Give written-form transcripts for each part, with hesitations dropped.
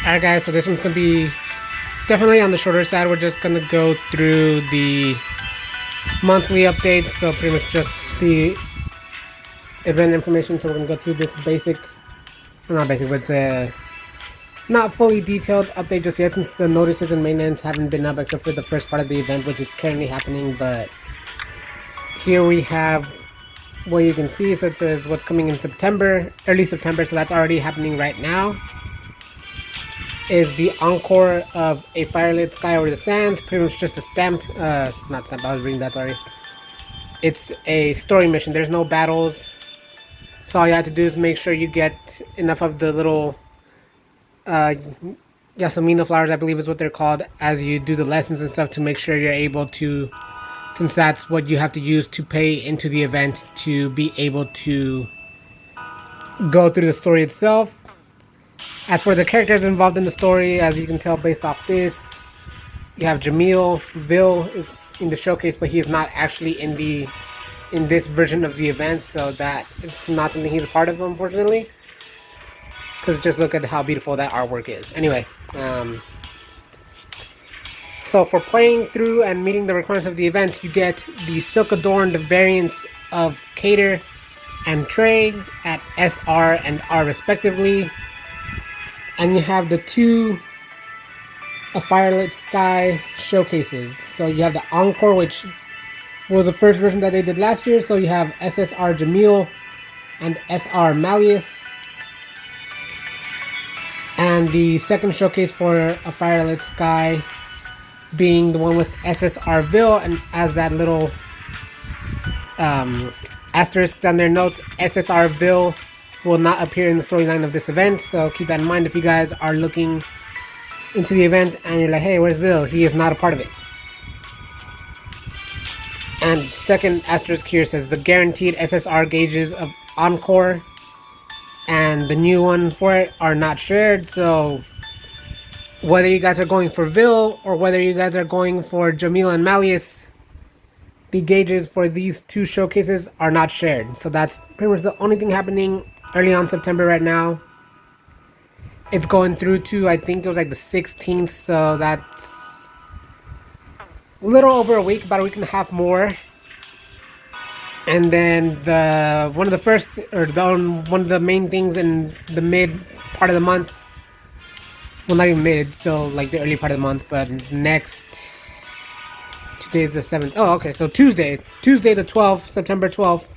Alright guys, so this one's going to be definitely on the shorter side. We're just going to go through the monthly updates, so pretty much just the event information. So we're going to go through this basic, well, not basic, but it's a not fully detailed update just yet, since the notices and maintenance haven't been up except for the first part of the event, which is currently happening. But here we have what you can see. So it says what's coming in September, early September, so that's already happening right now. Is the Encore of a Firelit Sky Over the Sands. Pretty much just a stamp, not stamp, I was reading that, sorry. It's a story mission, there's no battles. So all you have to do is make sure you get enough of the little Yasumina flowers, I believe is what they're called, as you do the lessons and stuff, to make sure you're able to, since that's what you have to use to pay into the event to be able to go through the story itself. As for the characters involved in the story, as you can tell based off this, you have Jamil Vil is in the showcase, but he is not actually in this version of the event, so that is not something he's a part of, unfortunately. Because just look at how beautiful that artwork is. Anyway, so for playing through and meeting the requirements of the event, you get the Silk Adorned variants of Cater and Trey at SR and R respectively. And you have the two Firelit Sky showcases. So you have the Encore, which was the first version that they did last year. So you have SSR Jamil and SR Malleus. And the second showcase for a Firelit Sky being the one with SSR Vil, and as that little asterisk down their notes, SSR Vil will not appear in the storyline of this event, so keep that in mind if you guys are looking into the event and you're like, hey, where's Vil? He is not a part of it. And second asterisk here says the guaranteed SSR gauges of Encore and the new one for it are not shared, so whether you guys are going for Vil or whether you guys are going for Jamil and Malleus, the gauges for these two showcases are not shared. So that's pretty much the only thing happening early on September right now. It's going through to, I think it was like the 16th, so that's a little over a week, about a week and a half more. And then one of the main things in the mid part of the month, well, not even mid, it's still like the early part of the month, but today's the 7th. Oh, okay, so Tuesday the 12th, September 12th,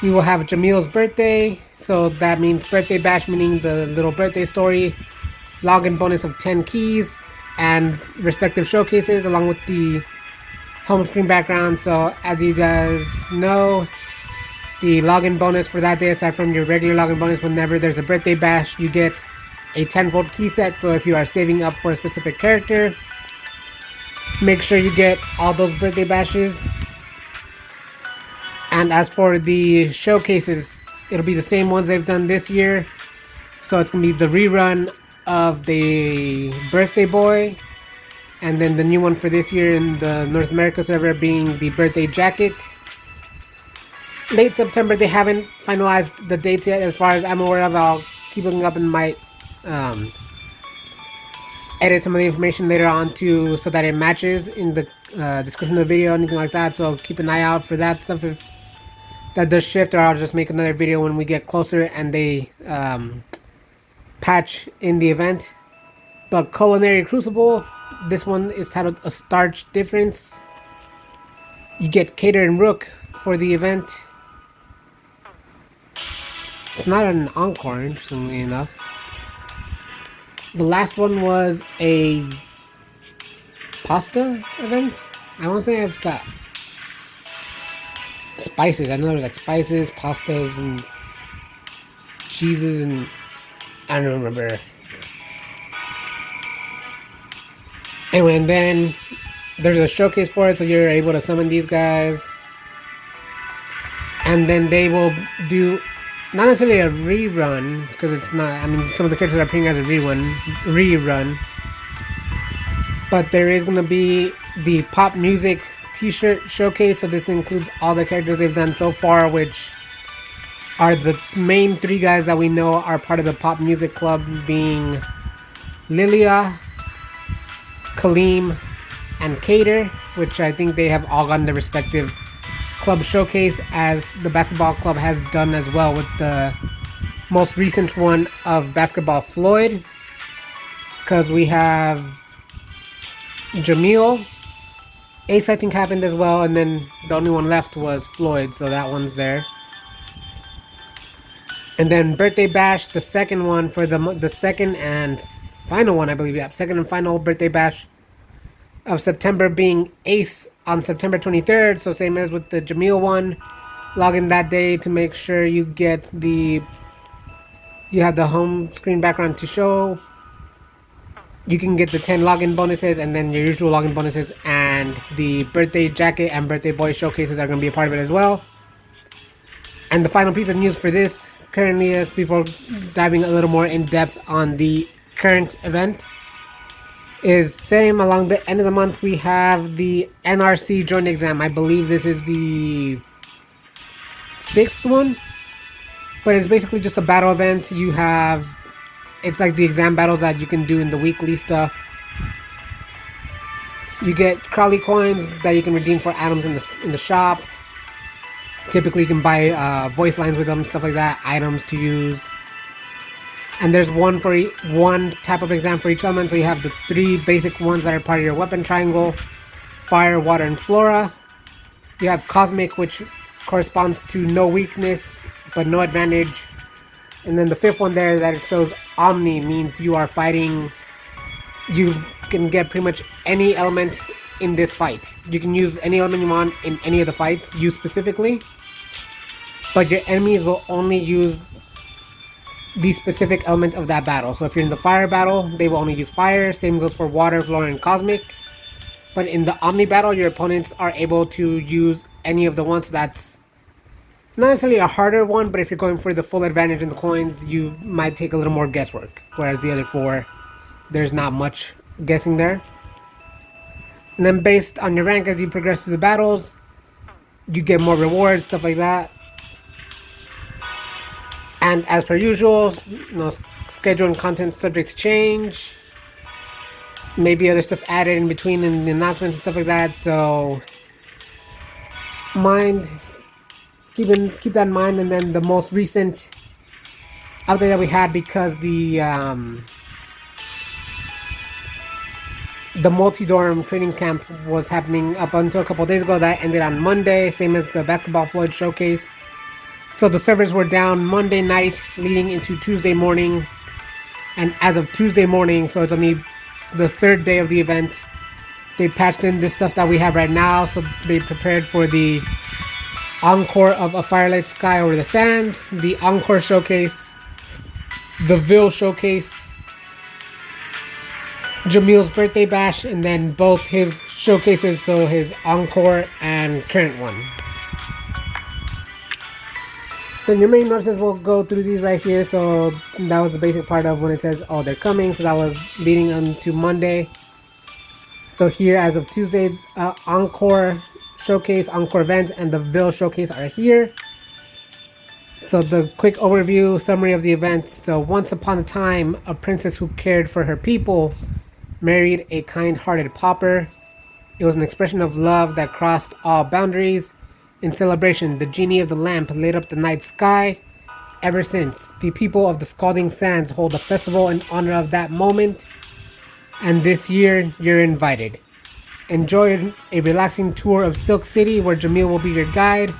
we will have Jamil's birthday, so that means birthday bash, meaning the little birthday story, login bonus of 10 keys, and respective showcases along with the home screen background. So as you guys know, the login bonus for that day, aside from your regular login bonus, whenever there's a birthday bash, you get a 10-fold key set. So if you are saving up for a specific character, make sure you get all those birthday bashes. And as for the showcases, it'll be the same ones they've done this year. So it's going to be the rerun of the Birthday Boy, and then the new one for this year in the North America server being the Birthday Jacket. Late September, they haven't finalized the dates yet as far as I'm aware of. I'll keep looking up and might edit some of the information later on too, so that it matches in the description of the video, anything like that. So keep an eye out for that stuff if that does shift, or I'll just make another video when we get closer and they patch in the event. But Culinary Crucible, this one is titled A Starch Difference. You get Cater and Rook for the event. It's not an Encore, interestingly enough. The last one was a pasta event. I want to say I've got spices. I know there's like spices, pastas, and cheeses, and I don't remember. Anyway, and then there's a showcase for it, so you're able to summon these guys. And then they will do, not necessarily a rerun, because it's not, I mean, some of the characters are appearing as a rerun. But there is going to be the pop music t-shirt showcase, so this includes all the characters they've done so far, which are the main three guys that we know are part of the pop music club, being Lilia, Kaleem, and Cater, which I think they have all gotten their respective club showcase, as the basketball club has done as well with the most recent one of Basketball Floyd. Because we have Jamil, Ace I think happened as well, and then the only one left was Floyd, so that one's there. And then Birthday Bash, the second one for the second and final one, I believe. Yeah, second and final Birthday Bash of September, being Ace on September 23rd. So same as with the Jamil one. Log in that day to make sure you get you have the home screen background to show. You can get the 10 login bonuses and then your usual login bonuses, and the birthday jacket and birthday boy showcases are going to be a part of it as well. And the final piece of news for this currently is, before diving a little more in depth on the current event, is same along the end of the month we have the NRC joint exam. I believe this is the 6th one, but it's basically just a battle event. It's like the exam battles that you can do in the weekly stuff. You get Crowley coins that you can redeem for items in the shop. Typically you can buy voice lines with them, stuff like that, items to use. And there's one type of exam for each element. So you have the 3 basic ones that are part of your weapon triangle: fire, water, and flora. You have cosmic, which corresponds to no weakness but no advantage. And then the 5th one there that it shows Omni means you are fighting. You can get pretty much any element in this fight. You can use any element you want in any of the fights, you specifically. But your enemies will only use the specific element of that battle. So if you're in the fire battle, they will only use fire. Same goes for water, flora, and cosmic. But in the Omni battle, your opponents are able to use any of the ones. So that's not necessarily a harder one, but if you're going for the full advantage in the coins, you might take a little more guesswork. Whereas the other 4, there's not much guessing there. And then based on your rank as you progress through the battles, you get more rewards, stuff like that. And as per usual, schedule and content subject to change. Maybe other stuff added in between in the announcements and stuff like that. So keep that in mind. And then the most recent update that we had, because the multi-dorm training camp was happening up until a couple days ago, that ended on Monday, same as the Basketball Floyd showcase. So the servers were down Monday night leading into Tuesday morning, and as of Tuesday morning, so it's only the 3rd day of the event, they patched in this stuff that we have right now. So they prepared for the Encore of A Firelit Sky Over the Sands, the Encore showcase, the Vil showcase, Jamil's birthday bash, and then both his showcases, so his Encore and current one. Then your main notices will go through these right here. So that was the basic part of when it says, oh, they're coming. So that was leading into Monday. So here, as of Tuesday, Encore showcase, Encore event, and the Vil showcase are here. So the quick overview summary of the event. So once upon a time, a princess who cared for her people married a kind-hearted pauper. It was an expression of love that crossed all boundaries. In celebration, the genie of the lamp lit up the night sky. Ever since, the people of the Scalding Sands hold a festival in honor of that moment. And this year, you're invited. Enjoy a relaxing tour of Silk City, where Jamil will be your guide.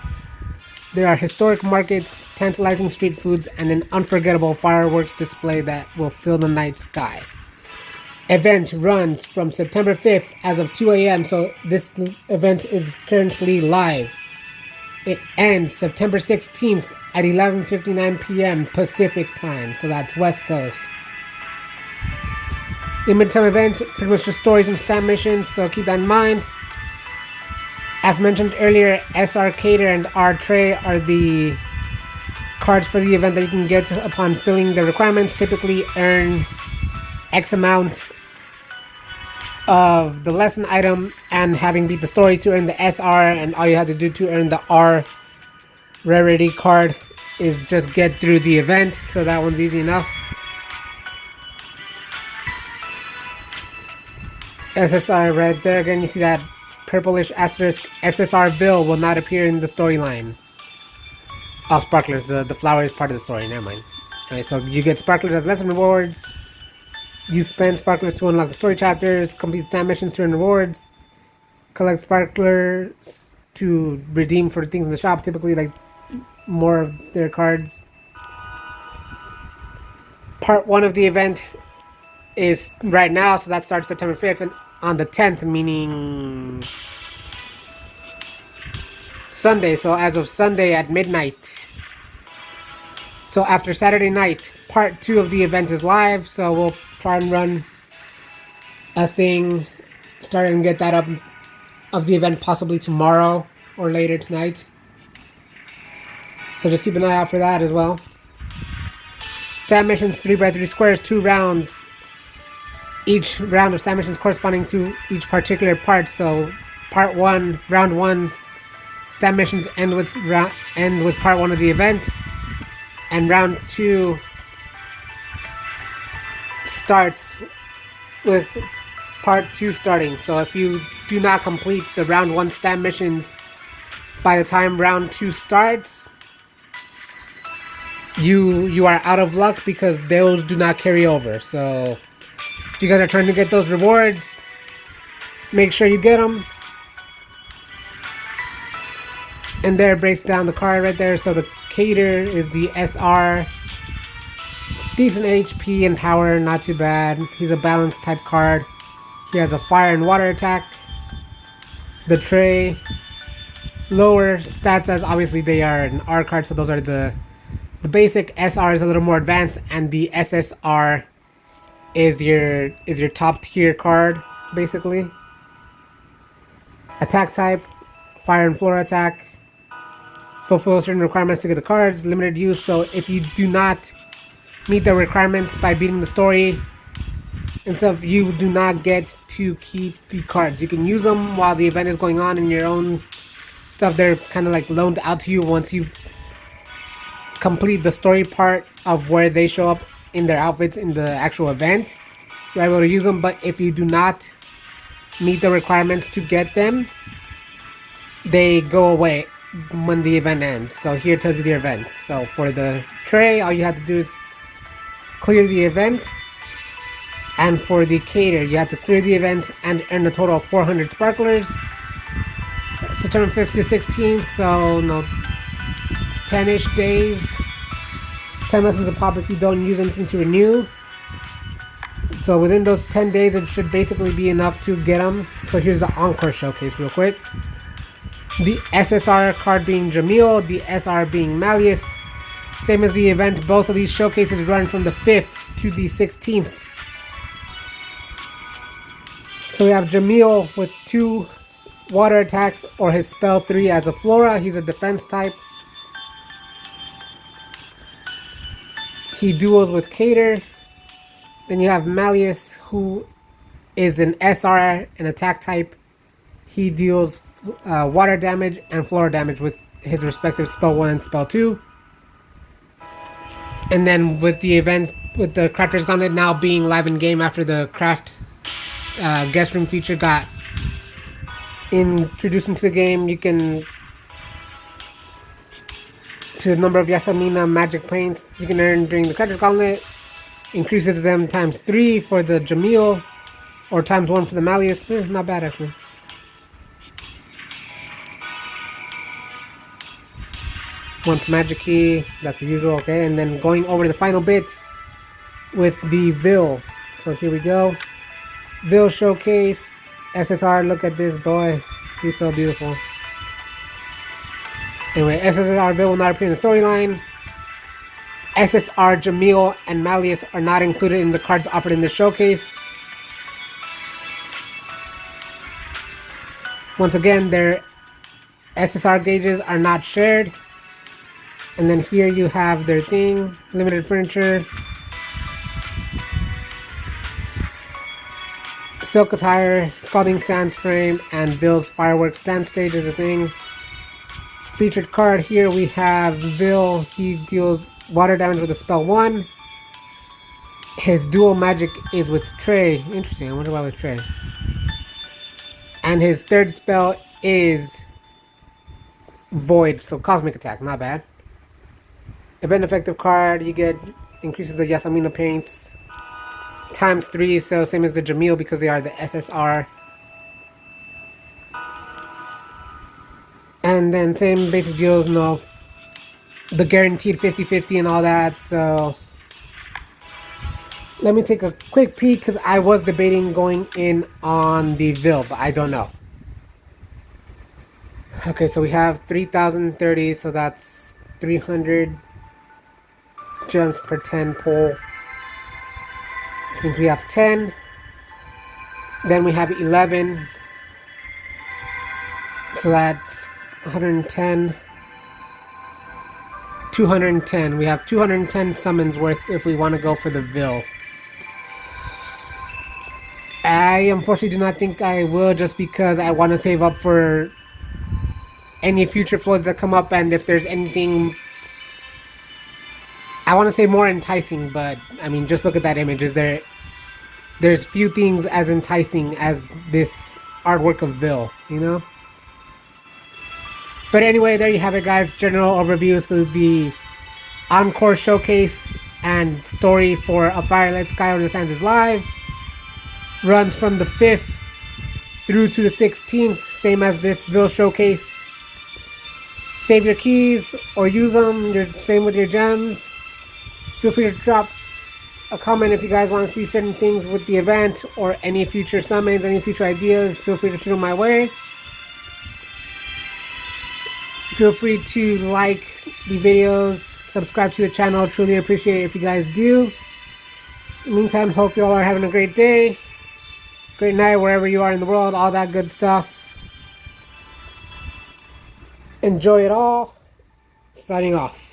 There are historic markets, tantalizing street foods, and an unforgettable fireworks display that will fill the night sky. Event runs from September 5th as of 2 a.m. So this event is currently live. It ends September 16th at 11:59 p.m. Pacific time. So that's West Coast. The midterm event, pretty much just stories and stat missions, so keep that in mind. As mentioned earlier, SR Cater and R Trey are the cards for the event that you can get upon filling the requirements. Typically earn X amount of the lesson item and having beat the story to earn the SR, and all you have to do to earn the R rarity card is just get through the event, so that one's easy enough. SSR right there. Again, you see that purplish asterisk. SSR Vil will not appear in the storyline. Oh, sparklers. The flower is part of the story. Never mind. Alright, so you get sparklers as lesson rewards. You spend sparklers to unlock the story chapters. Complete stat missions to earn rewards. Collect sparklers to redeem for things in the shop. Typically, like more of their cards. Part 1 of the event is right now, so that starts September 5th, and on the 10th, meaning Sunday. So as of Sunday at midnight. So after Saturday night, part 2 of the event is live, so we'll try and run a thing, start and get that up of the event possibly tomorrow or later tonight. So just keep an eye out for that as well. Stat missions 3x3 squares, 2 rounds. Each round of stat missions corresponding to each particular part. So part 1, round 1's stat missions end with part 1 of the event, and round 2 starts with part 2 starting. So if you do not complete the round 1 stat missions by the time round 2 starts, you are out of luck because those do not carry over. So if you guys are trying to get those rewards, make sure you get them. And there it breaks down the card right there. So the Cater is the SR. Decent HP and power, not too bad. He's a balanced type card. He has a fire and water attack. The Trey, lower stats as obviously they are an R card, so those are the basic. SR is a little more advanced, and the SSR is your top tier card, basically. Attack type, fire and flora attack. Fulfill certain requirements to get the cards. Limited use, so if you do not meet the requirements by beating the story and stuff, you do not get to keep the cards. You can use them while the event is going on in your own stuff. They're kind of like loaned out to you once you complete the story part of where they show up in their outfits in the actual event. You're able to use them, but if you do not meet the requirements to get them, they go away when the event ends. So here tells you the event. So for the Trey, all you have to do is clear the event. And for the Cater, you have to clear the event and earn a total of 400 sparklers. September 5th to 16th, so no, 10-ish days. 10 lessons a pop if you don't use anything to renew. So within those 10 days, it should basically be enough to get them. So here's the Encore showcase real quick. The SSR card being Jamil, the SR being Malleus. Same as the event, both of these showcases run from the 5th to the 16th. So we have Jamil with 2 water attacks or his spell 3 as a Flora. He's a defense type. He duels with Cater. Then you have Malleus, who is an SR, an attack type. He deals water damage and flora damage with his respective spell 1 and spell 2. And then with the event, with the Crafter's Gauntlet now being live in game after the craft guest room feature got introduced into the game, you can, to the number of Yasamina magic points you can earn during the Crafter's Gauntlet, increases them times 3 for the Jamil, or times 1 for the Malleus. Not bad actually. One for magic key, that's the usual, okay. And then going over the final bit with the Vil. So here we go. Vil showcase. SSR, look at this boy. He's so beautiful. Anyway, SSR Vil will not appear in the storyline. SSR Jamil and Malleus are not included in the cards offered in the showcase. Once again, their SSR gauges are not shared. And then here you have their thing, limited furniture, silk attire, Scalding Sands frame, and Vil's fireworks stand stage is a thing. Featured card here we have Vil. He deals water damage with a spell 1. His dual magic is with Trey. Interesting, I wonder why with Trey. And his third spell is Void, so Cosmic Attack, not bad. Event effective card, you get increases the Yasmina paints times 3, so same as the Jamil because they are the SSR. And then same basic deals, no, the guaranteed 50-50 and all that, so let me take a quick peek because I was debating going in on the Vil, but I don't know. Okay, so we have 3,030, so that's 300 gems per 10 pull. Which means we have 10. Then we have 11. So that's 110. 210. We have 210 summons worth if we want to go for the Vil. I unfortunately do not think I will, just because I want to save up for any future floats that come up, and if there's anything, I want to say more enticing, but I mean, just look at that image. There's few things as enticing as this artwork of Vil, you know? But anyway, there you have it, guys. General overview. So the Encore showcase and story for A Firelit Sky Over the Sands is live. Runs from the 5th through to the 16th, same as this Vil showcase. Save your keys or use them. Same with your gems. Feel free to drop a comment if you guys want to see certain things with the event or any future summons, any future ideas. Feel free to shoot them my way. Feel free to like the videos, subscribe to the channel. Truly appreciate it if you guys do. In the meantime, hope you all are having a great day, great night, wherever you are in the world, all that good stuff. Enjoy it all. Signing off.